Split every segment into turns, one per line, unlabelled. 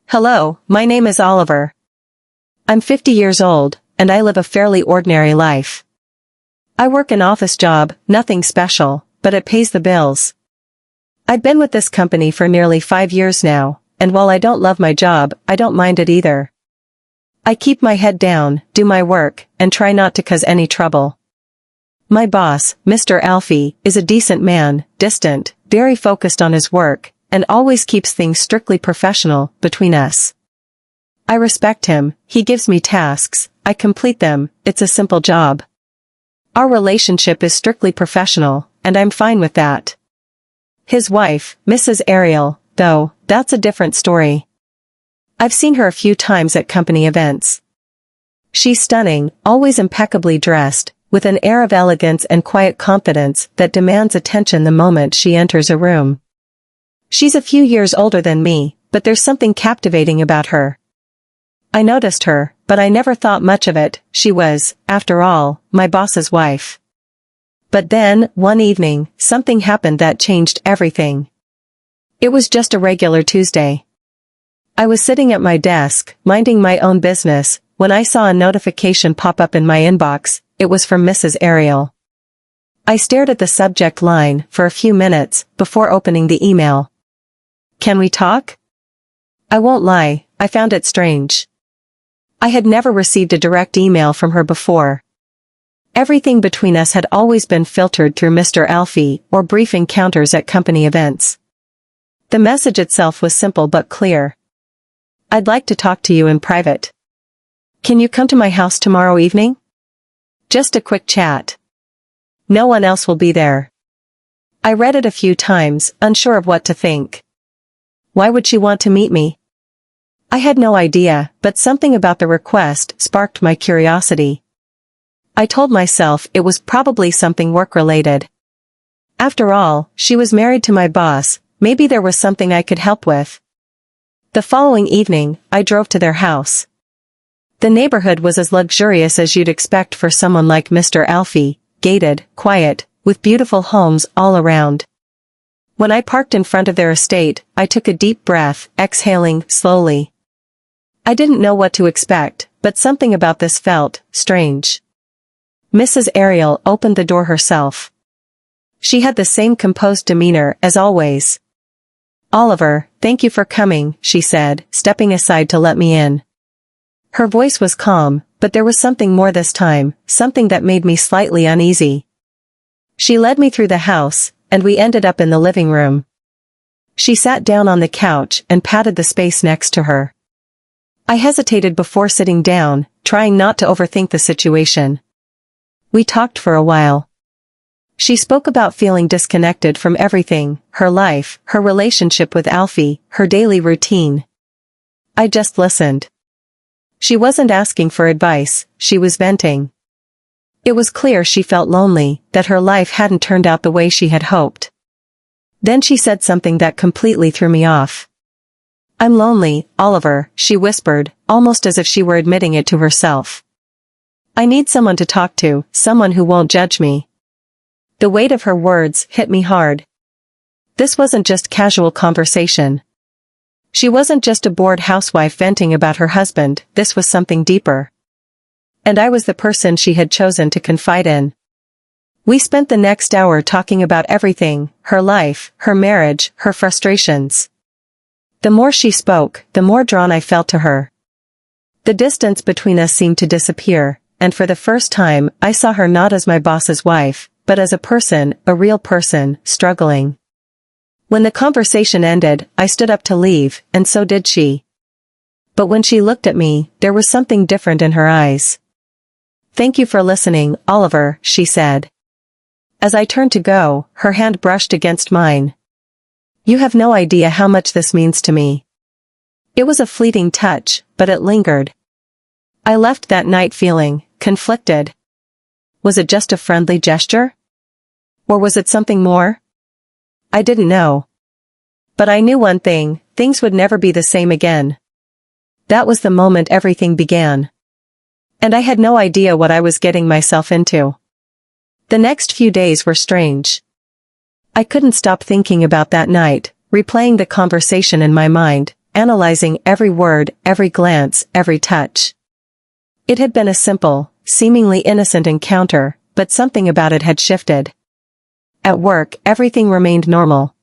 Hello, my name is Oliver. I'm 50 years old, and I live a fairly ordinary life. I work an office job, nothing special, but it pays the bills. I've been with this company for nearly 5 years now, and while I don't love my job, I don't mind it either. I keep my head down, do my work, and try not to cause any trouble. My boss, Mr. Alfie, is a decent man, distant, very focused on his work, and always keeps things strictly professional between us. I respect him, he gives me tasks, I complete them, it's a simple job. Our relationship is strictly professional, and I'm fine with that. His wife, Mrs. Ariel, though, that's a different story. I've seen her a few times at company events. She's stunning, always impeccably dressed, with an air of elegance and quiet confidence that demands attention the moment she enters a room. She's a few years older than me, but there's something captivating about her. I noticed her, but I never thought much of it. She was, after all, my boss's wife. But then, one evening, something happened that changed everything. It was just a regular Tuesday. I was sitting at my desk, minding my own business, when I saw a notification pop up in my inbox. It was from Mrs. Ariel. I stared at the subject line for a few minutes before opening the email. Can we talk? I won't lie, I found it strange. I had never received a direct email from her before. Everything between us had always been filtered through Mr. Alfie or brief encounters at company events. The message itself was simple but clear. I'd like to talk to you in private. Can you come to my house tomorrow evening? Just a quick chat. No one else will be there. I read it a few times, unsure of what to think. Why would she want to meet me? I had no idea, but something about the request sparked my curiosity. I told myself it was probably something work-related. After all, she was married to my boss, maybe there was something I could help with. The following evening, I drove to their house. The neighborhood was as luxurious as you'd expect for someone like Mr. Alfie, gated, quiet, with beautiful homes all around. When I parked in front of their estate, I took a deep breath, exhaling slowly. I didn't know what to expect, but something about this felt strange. Mrs. Ariel opened the door herself. She had the same composed demeanor as always. Oliver, thank you for coming, she said, stepping aside to let me in. Her voice was calm, but there was something more this time, something that made me slightly uneasy. She led me through the house, and we ended up in the living room. She sat down on the couch and patted the space next to her. I hesitated before sitting down, trying not to overthink the situation. We talked for a while. She spoke about feeling disconnected from everything, her life, her relationship with Alfie, her daily routine. I just listened. She wasn't asking for advice, she was venting. It was clear she felt lonely, that her life hadn't turned out the way she had hoped. Then she said something that completely threw me off. I'm lonely, Oliver, she whispered, almost as if she were admitting it to herself. I need someone to talk to, someone who won't judge me. The weight of her words hit me hard. This wasn't just casual conversation. She wasn't just a bored housewife venting about her husband, this was something deeper. And I was the person she had chosen to confide in. We spent the next hour talking about everything, her life, her marriage, her frustrations. The more she spoke, the more drawn I felt to her. The distance between us seemed to disappear, and for the first time, I saw her not as my boss's wife, but as a person, a real person, struggling. When the conversation ended, I stood up to leave, and so did she. But when she looked at me, there was something different in her eyes. Thank you for listening, Oliver, she said. As I turned to go, her hand brushed against mine. You have no idea how much this means to me. It was a fleeting touch, but it lingered. I left that night feeling conflicted. Was it just a friendly gesture? Or was it something more? I didn't know. But I knew one thing, things would never be the same again. That was the moment everything began. And I had no idea what I was getting myself into. The next few days were strange. I couldn't stop thinking about that night, replaying the conversation in my mind, analyzing every word, every glance, every touch. It had been a simple, seemingly innocent encounter, but something about it had shifted. At work, everything remained normal.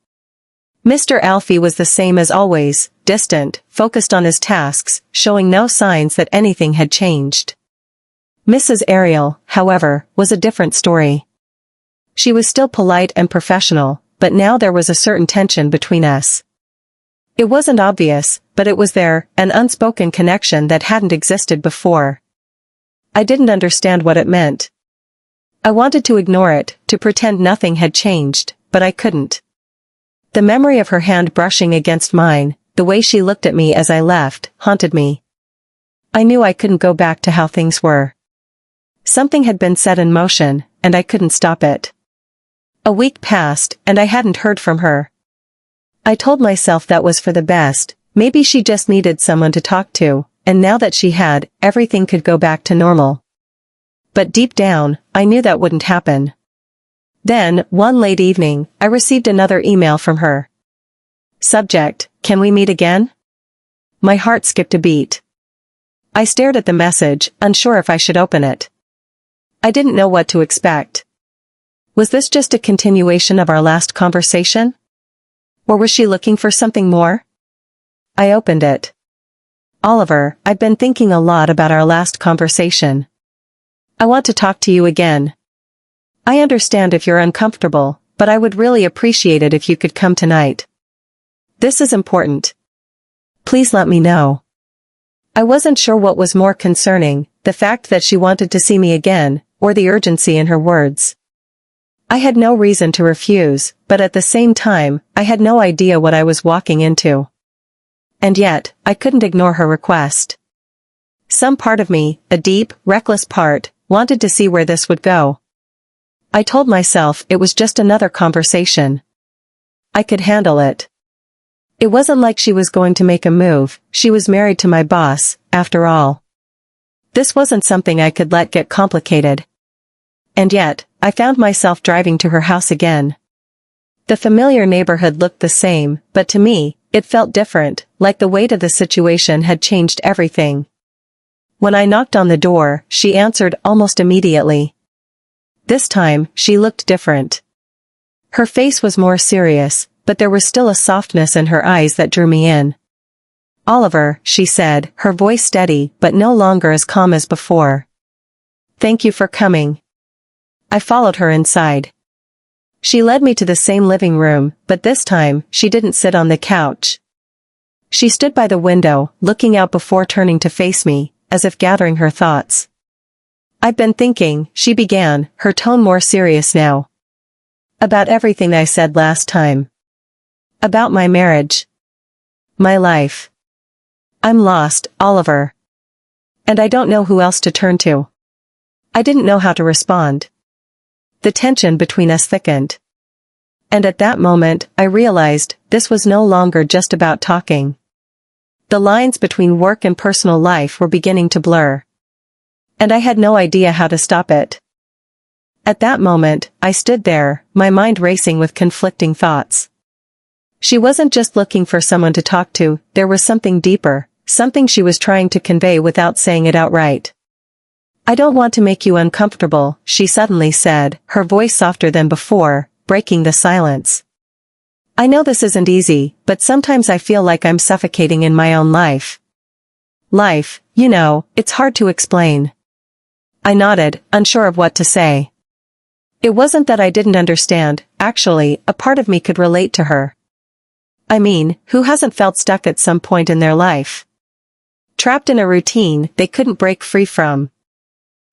Mr. Alfie was the same as always, distant, focused on his tasks, showing no signs that anything had changed. Mrs. Ariel, however, was a different story. She was still polite and professional, but now there was a certain tension between us. It wasn't obvious, but it was there, an unspoken connection that hadn't existed before. I didn't understand what it meant. I wanted to ignore it, to pretend nothing had changed, but I couldn't. The memory of her hand brushing against mine, the way she looked at me as I left, haunted me. I knew I couldn't go back to how things were. Something had been set in motion, and I couldn't stop it. A week passed, and I hadn't heard from her. I told myself that was for the best, maybe she just needed someone to talk to, and now that she had, everything could go back to normal. But deep down, I knew that wouldn't happen. Then, one late evening, I received another email from her. Subject: can we meet again? My heart skipped a beat. I stared at the message, unsure if I should open it. I didn't know what to expect. Was this just a continuation of our last conversation? Or was she looking for something more? I opened it. Oliver, I've been thinking a lot about our last conversation. I want to talk to you again. I understand if you're uncomfortable, but I would really appreciate it if you could come tonight. This is important. Please let me know. I wasn't sure what was more concerning, the fact that she wanted to see me again, or the urgency in her words. I had no reason to refuse, but at the same time, I had no idea what I was walking into. And yet, I couldn't ignore her request. Some part of me, a deep, reckless part, wanted to see where this would go. I told myself it was just another conversation. I could handle it. It wasn't like she was going to make a move, she was married to my boss, after all. This wasn't something I could let get complicated. And yet, I found myself driving to her house again. The familiar neighborhood looked the same, but to me, it felt different, like the weight of the situation had changed everything. When I knocked on the door, she answered almost immediately. This time, she looked different. Her face was more serious, but there was still a softness in her eyes that drew me in. Oliver, she said, her voice steady but no longer as calm as before. Thank you for coming. I followed her inside. She led me to the same living room, but this time, she didn't sit on the couch. She stood by the window, looking out before turning to face me, as if gathering her thoughts. I've been thinking, she began, her tone more serious now. About everything I said last time. About my marriage. My life. I'm lost, Oliver. And I don't know who else to turn to. I didn't know how to respond. The tension between us thickened. And at that moment, I realized, this was no longer just about talking. The lines between work and personal life were beginning to blur. And I had no idea how to stop it. At that moment, I stood there, my mind racing with conflicting thoughts. She wasn't just looking for someone to talk to, there was something deeper, something she was trying to convey without saying it outright. I don't want to make you uncomfortable, she suddenly said, her voice softer than before, breaking the silence. I know this isn't easy, but sometimes I feel like I'm suffocating in my own life. Life, you know, it's hard to explain. I nodded, unsure of what to say. It wasn't that I didn't understand, actually, a part of me could relate to her. I mean, who hasn't felt stuck at some point in their life? Trapped in a routine they couldn't break free from.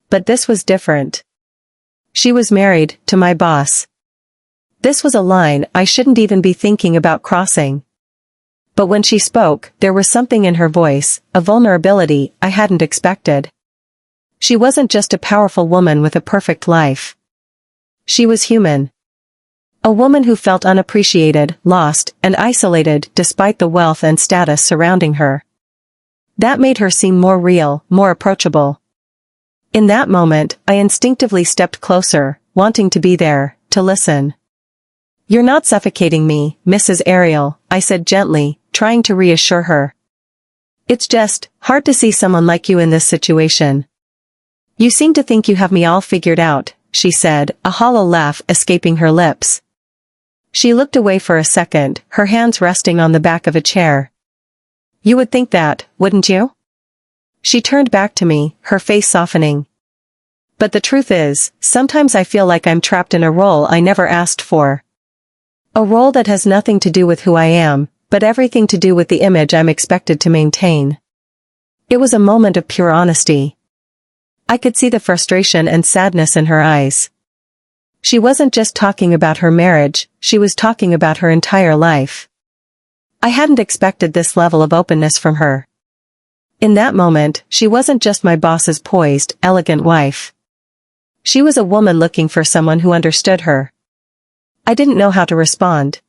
But this was different. She was married to my boss. This was a line I shouldn't even be thinking about crossing. But when she spoke, there was something in her voice, a vulnerability I hadn't expected. She wasn't just a powerful woman with a perfect life. She was human. A woman who felt unappreciated, lost, and isolated despite the wealth and status surrounding her. That made her seem more real, more approachable. In that moment, I instinctively stepped closer, wanting to be there, to listen. "You're not suffocating me, Mrs. Ariel," I said gently, trying to reassure her. "It's just hard to see someone like you in this situation." "You seem to think you have me all figured out," she said, a hollow laugh escaping her lips. She looked away for a second, her hands resting on the back of a chair. "You would think that, wouldn't you?" She turned back to me, her face softening. "But the truth is, sometimes I feel like I'm trapped in a role I never asked for. A role that has nothing to do with who I am, but everything to do with the image I'm expected to maintain." It was a moment of pure honesty. I could see the frustration and sadness in her eyes. She wasn't just talking about her marriage, she was talking about her entire life. I hadn't expected this level of openness from her. In that moment, she wasn't just my boss's poised, elegant wife. She was a woman looking for someone who understood her. I didn't know how to respond.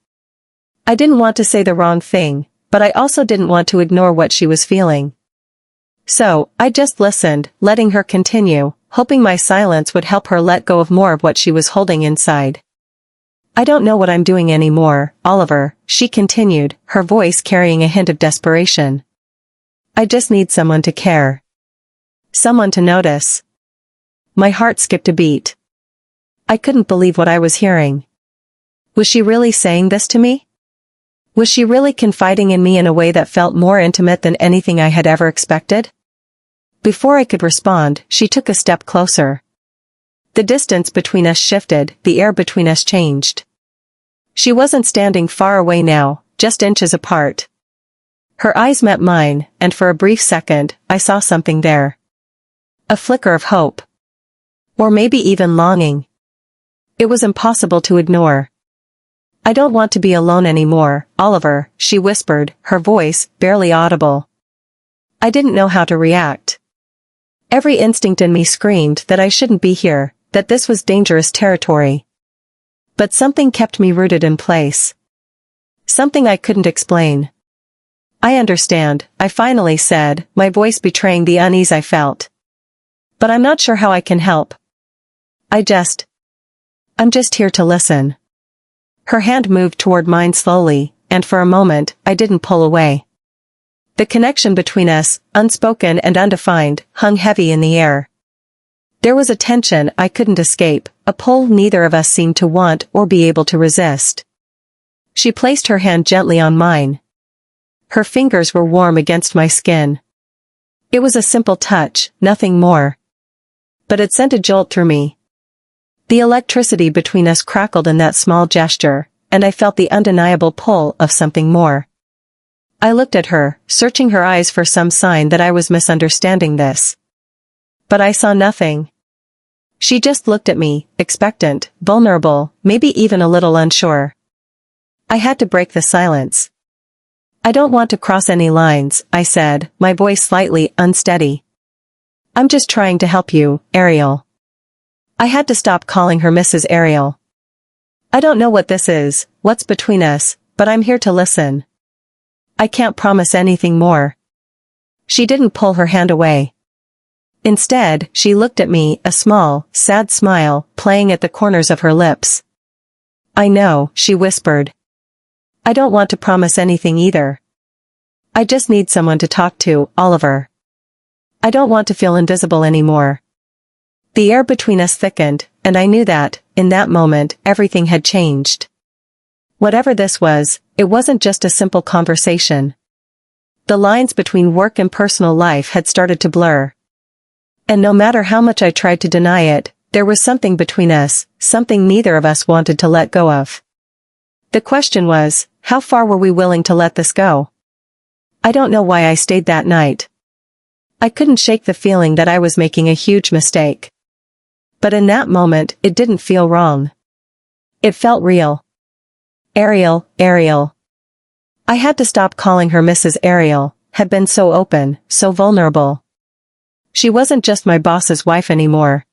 I didn't want to say the wrong thing, but I also didn't want to ignore what she was feeling. So, I just listened, letting her continue, hoping my silence would help her let go of more of what she was holding inside. "I don't know what I'm doing anymore, Oliver," she continued, her voice carrying a hint of desperation. "I just need someone to care. Someone to notice." My heart skipped a beat. I couldn't believe what I was hearing. Was she really saying this to me? Was she really confiding in me in a way that felt more intimate than anything I had ever expected? Before I could respond, she took a step closer. The distance between us shifted, the air between us changed. She wasn't standing far away now, just inches apart. Her eyes met mine, and for a brief second, I saw something there. A flicker of hope. Or maybe even longing. It was impossible to ignore. "I don't want to be alone anymore, Oliver," she whispered, her voice barely audible. I didn't know how to react. Every instinct in me screamed that I shouldn't be here, that this was dangerous territory. But something kept me rooted in place. Something I couldn't explain. "I understand," I finally said, my voice betraying the unease I felt. "But I'm not sure how I can help. I'm just here to listen." Her hand moved toward mine slowly, and for a moment, I didn't pull away. The connection between us, unspoken and undefined, hung heavy in the air. There was a tension I couldn't escape, a pull neither of us seemed to want or be able to resist. She placed her hand gently on mine. Her fingers were warm against my skin. It was a simple touch, nothing more. But it sent a jolt through me. The electricity between us crackled in that small gesture, and I felt the undeniable pull of something more. I looked at her, searching her eyes for some sign that I was misunderstanding this. But I saw nothing. She just looked at me, expectant, vulnerable, maybe even a little unsure. I had to break the silence. "I don't want to cross any lines," I said, my voice slightly unsteady. "I'm just trying to help you, Ariel." I had to stop calling her Mrs. Ariel. "I don't know what this is, what's between us, but I'm here to listen. I can't promise anything more." She didn't pull her hand away. Instead, she looked at me, a small, sad smile playing at the corners of her lips. "I know," she whispered. "I don't want to promise anything either. I just need someone to talk to, Oliver. I don't want to feel invisible anymore." The air between us thickened, and I knew that, in that moment, everything had changed. Whatever this was, it wasn't just a simple conversation. The lines between work and personal life had started to blur. And no matter how much I tried to deny it, there was something between us, something neither of us wanted to let go of. The question was, how far were we willing to let this go? I don't know why I stayed that night. I couldn't shake the feeling that I was making a huge mistake. But in that moment, it didn't feel wrong. It felt real. Ariel, Ariel. I had to stop calling her Mrs. Ariel, had been so open, so vulnerable. She wasn't just my boss's wife anymore.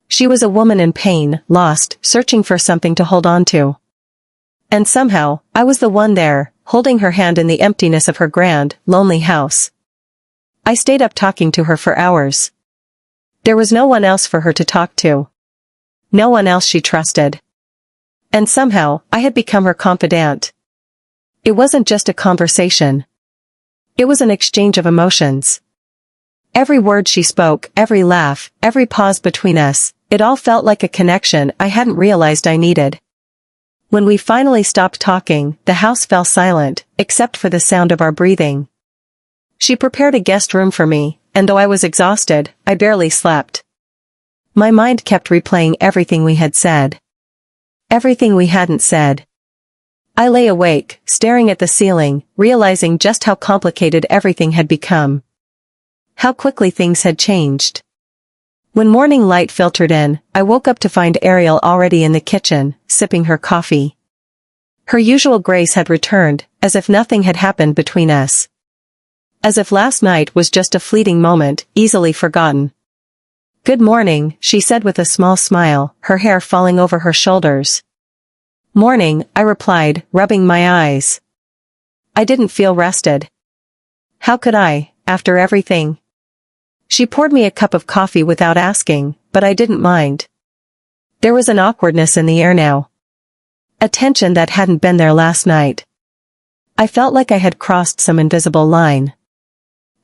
She was a woman in pain, lost, searching for something to hold on to. And somehow, I was the one there, holding her hand in the emptiness of her grand, lonely house. I stayed up talking to her for hours. There was no one else for her to talk to. No one else she trusted. And somehow, I had become her confidant. It wasn't just a conversation. It was an exchange of emotions. Every word she spoke, every laugh, every pause between us, it all felt like a connection I hadn't realized I needed. When we finally stopped talking, the house fell silent, except for the sound of our breathing. She prepared a guest room for me, and though I was exhausted, I barely slept. My mind kept replaying everything we had said. Everything we hadn't said. I lay awake, staring at the ceiling, realizing just how complicated everything had become. How quickly things had changed. When morning light filtered in, I woke up to find Ariel already in the kitchen, sipping her coffee. Her usual grace had returned, as if nothing had happened between us. As if last night was just a fleeting moment, easily forgotten. "Good morning," she said with a small smile, her hair falling over her shoulders. "Morning," I replied, rubbing my eyes. I didn't feel rested. How could I, after everything? She poured me a cup of coffee without asking, but I didn't mind. There was an awkwardness in the air now. A tension that hadn't been there last night. I felt like I had crossed some invisible line.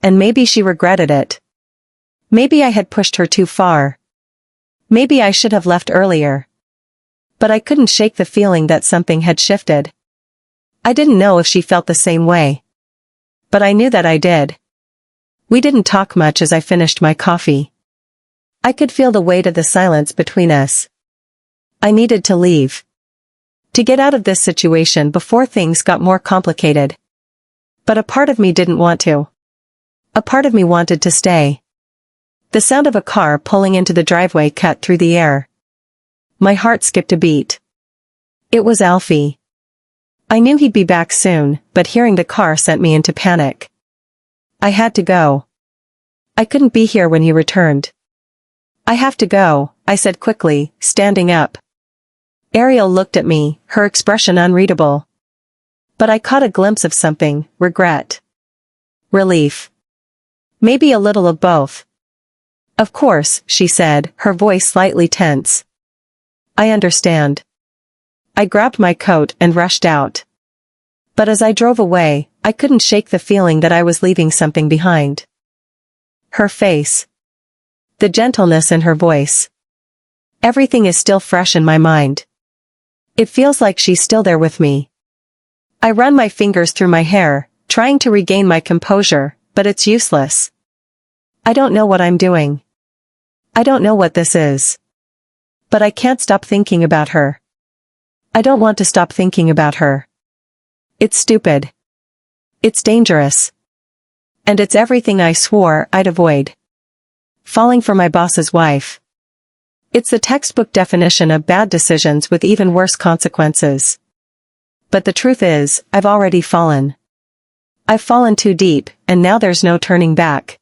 And maybe she regretted it. Maybe I had pushed her too far. Maybe I should have left earlier. But I couldn't shake the feeling that something had shifted. I didn't know if she felt the same way. But I knew that I did. We didn't talk much as I finished my coffee. I could feel the weight of the silence between us. I needed to leave. To get out of this situation before things got more complicated. But a part of me didn't want to. A part of me wanted to stay. The sound of a car pulling into the driveway cut through the air. My heart skipped a beat. It was Alfie. I knew he'd be back soon, but hearing the car sent me into panic. I had to go. I couldn't be here when he returned. "I have to go," I said quickly, standing up. Ariel looked at me, her expression unreadable. But I caught a glimpse of something: regret. Relief. Maybe a little of both. "Of course," she said, her voice slightly tense. "I understand." I grabbed my coat and rushed out. But as I drove away, I couldn't shake the feeling that I was leaving something behind. Her face. The gentleness in her voice. Everything is still fresh in my mind. It feels like she's still there with me. I run my fingers through my hair, trying to regain my composure, but it's useless. I don't know what I'm doing. I don't know what this is. But I can't stop thinking about her. I don't want to stop thinking about her. It's stupid. It's dangerous. And it's everything I swore I'd avoid. Falling for my boss's wife. It's the textbook definition of bad decisions with even worse consequences. But the truth is, I've already fallen. I've fallen too deep, and now there's no turning back.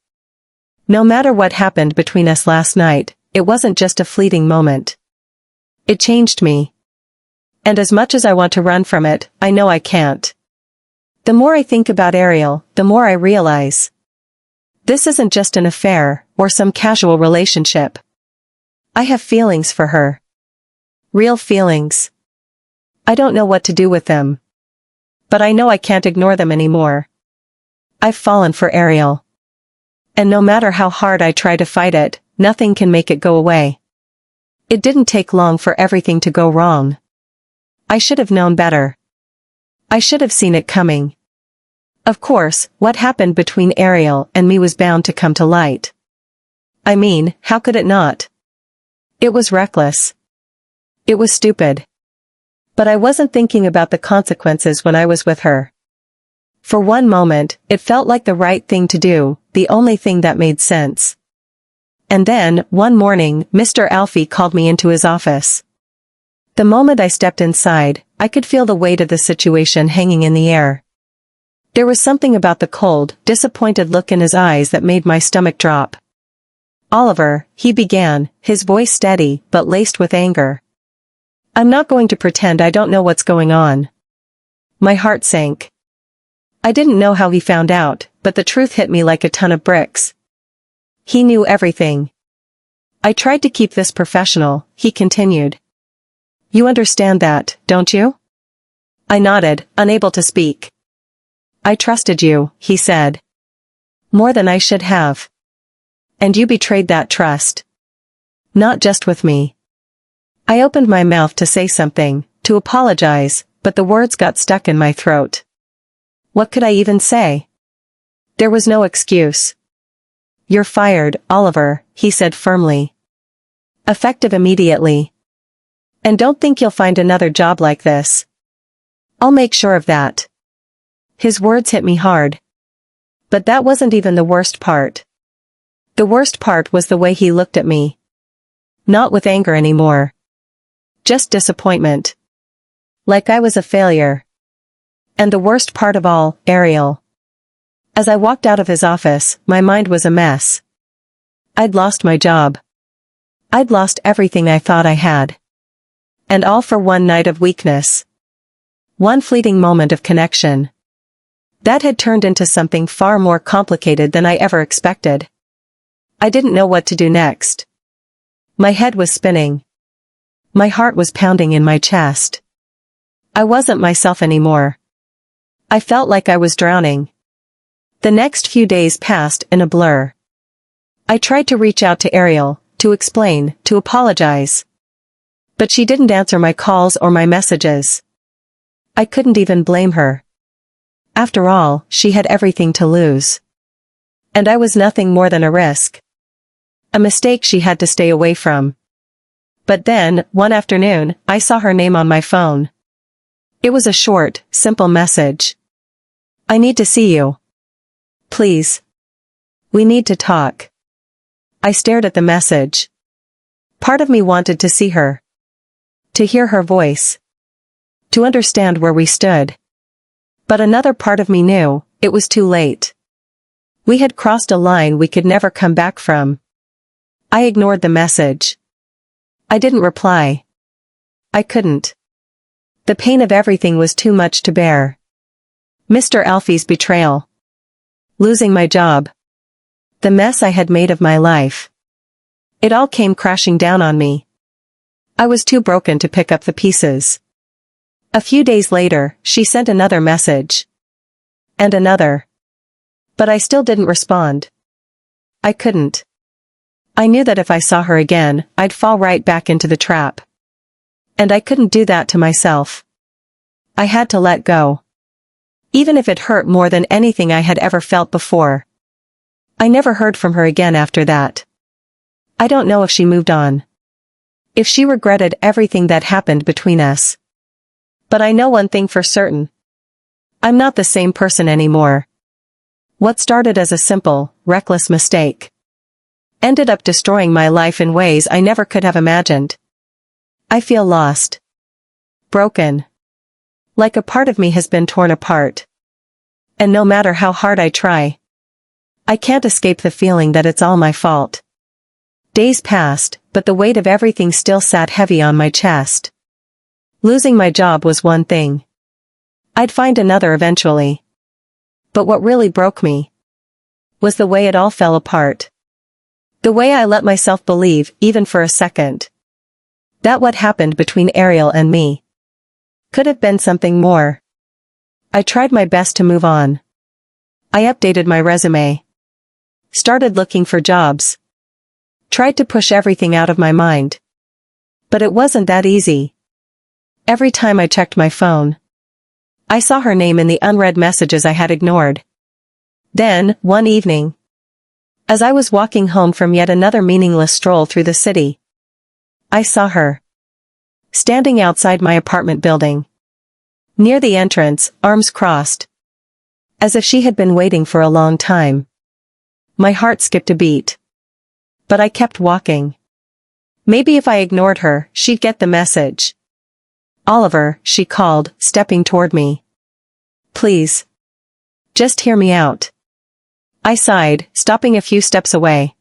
No matter what happened between us last night, it wasn't just a fleeting moment. It changed me. And as much as I want to run from it, I know I can't. The more I think about Ariel, the more I realize. This isn't just an affair, or some casual relationship. I have feelings for her. Real feelings. I don't know what to do with them. But I know I can't ignore them anymore. I've fallen for Ariel. And no matter how hard I try to fight it, nothing can make it go away. It didn't take long for everything to go wrong. I should have known better. I should have seen it coming. Of course, what happened between Ariel and me was bound to come to light. I mean, how could it not? It was reckless. It was stupid. But I wasn't thinking about the consequences when I was with her. For one moment, it felt like the right thing to do, the only thing that made sense. And then, one morning, Mr. Alfie called me into his office. The moment I stepped inside, I could feel the weight of the situation hanging in the air. There was something about the cold, disappointed look in his eyes that made my stomach drop. "Oliver," he began, his voice steady, but laced with anger. "I'm not going to pretend I don't know what's going on." My heart sank. I didn't know how he found out, but the truth hit me like a ton of bricks. He knew everything. "I tried to keep this professional," he continued. You understand that, don't you? I nodded, unable to speak. I trusted you, he said. More than I should have. And you betrayed that trust. Not just with me. I opened my mouth to say something, to apologize, but the words got stuck in my throat. What could I even say? There was no excuse. You're fired, Oliver, he said firmly. Effective immediately. And don't think you'll find another job like this. I'll make sure of that. His words hit me hard. But that wasn't even the worst part. The worst part was the way he looked at me. Not with anger anymore. Just disappointment. Like I was a failure. And the worst part of all, Ariel. As I walked out of his office, my mind was a mess. I'd lost my job. I'd lost everything I thought I had. And all for one night of weakness. One fleeting moment of connection. That had turned into something far more complicated than I ever expected. I didn't know what to do next. My head was spinning. My heart was pounding in my chest. I wasn't myself anymore. I felt like I was drowning. The next few days passed in a blur. I tried to reach out to Ariel, to explain, to apologize. But she didn't answer my calls or my messages. I couldn't even blame her. After all, she had everything to lose. And I was nothing more than a risk. A mistake she had to stay away from. But then, one afternoon, I saw her name on my phone. It was a short, simple message. I need to see you. Please. We need to talk. I stared at the message. Part of me wanted to see her. To hear her voice. To understand where we stood. But another part of me knew, it was too late. We had crossed a line we could never come back from. I ignored the message. I didn't reply. I couldn't. The pain of everything was too much to bear. Mr. Alfie's betrayal. Losing my job. The mess I had made of my life. It all came crashing down on me. I was too broken to pick up the pieces. A few days later, she sent another message. And another. But I still didn't respond. I couldn't. I knew that if I saw her again, I'd fall right back into the trap. And I couldn't do that to myself. I had to let go. Even if it hurt more than anything I had ever felt before. I never heard from her again after that. I don't know if she moved on. If she regretted everything that happened between us. But I know one thing for certain. I'm not the same person anymore. What started as a simple, reckless mistake ended up destroying my life in ways I never could have imagined. I feel lost. Broken. Like a part of me has been torn apart. And no matter how hard I try, I can't escape the feeling that it's all my fault. Days passed, but the weight of everything still sat heavy on my chest. Losing my job was one thing. I'd find another eventually. But what really broke me was the way it all fell apart. The way I let myself believe, even for a second, that what happened between Ariel and me could have been something more. I tried my best to move on. I updated my resume. Started looking for jobs. Tried to push everything out of my mind. But it wasn't that easy. Every time I checked my phone, I saw her name in the unread messages I had ignored. Then, one evening, as I was walking home from yet another meaningless stroll through the city, I saw her. Standing outside my apartment building. Near the entrance, arms crossed. As if she had been waiting for a long time. My heart skipped a beat. But I kept walking. Maybe if I ignored her, she'd get the message. Oliver, she called, stepping toward me. Please. Just hear me out. I sighed, stopping a few steps away.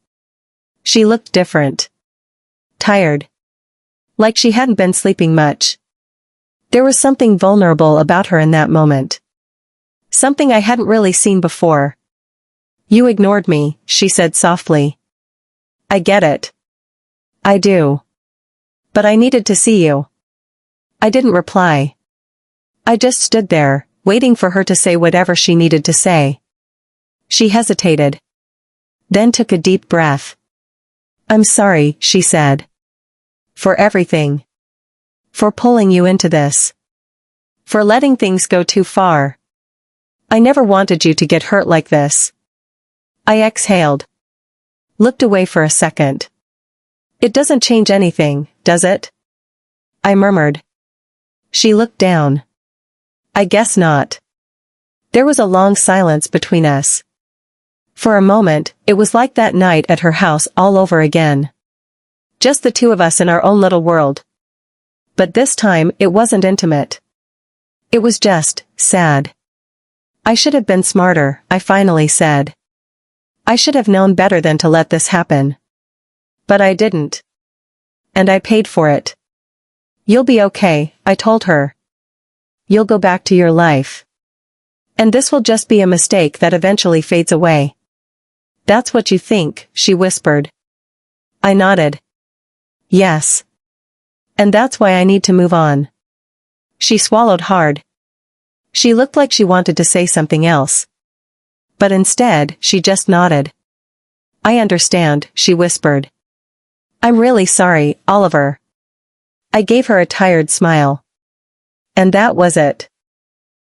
She looked different. Tired. Like she hadn't been sleeping much. There was something vulnerable about her in that moment. Something I hadn't really seen before. You ignored me, she said softly. I get it. I do. But I needed to see you. I didn't reply. I just stood there, waiting for her to say whatever she needed to say. She hesitated. Then took a deep breath. "I'm sorry," she said. "For everything. For pulling you into this. For letting things go too far. I never wanted you to get hurt like this." I exhaled. Looked away for a second. "It doesn't change anything, does it?" I murmured. She looked down. "I guess not." There was a long silence between us. For a moment, it was like that night at her house all over again. Just the two of us in our own little world. But this time it wasn't intimate. It was just sad. "I should have been smarter," I finally said. "I should have known better than to let this happen. But I didn't. And I paid for it." "You'll be okay," I told her. "You'll go back to your life. And this will just be a mistake that eventually fades away." "That's what you think," she whispered. I nodded. "Yes. And that's why I need to move on." She swallowed hard. She looked like she wanted to say something else. But instead, she just nodded. "I understand," she whispered. "I'm really sorry, Oliver." I gave her a tired smile. And that was it.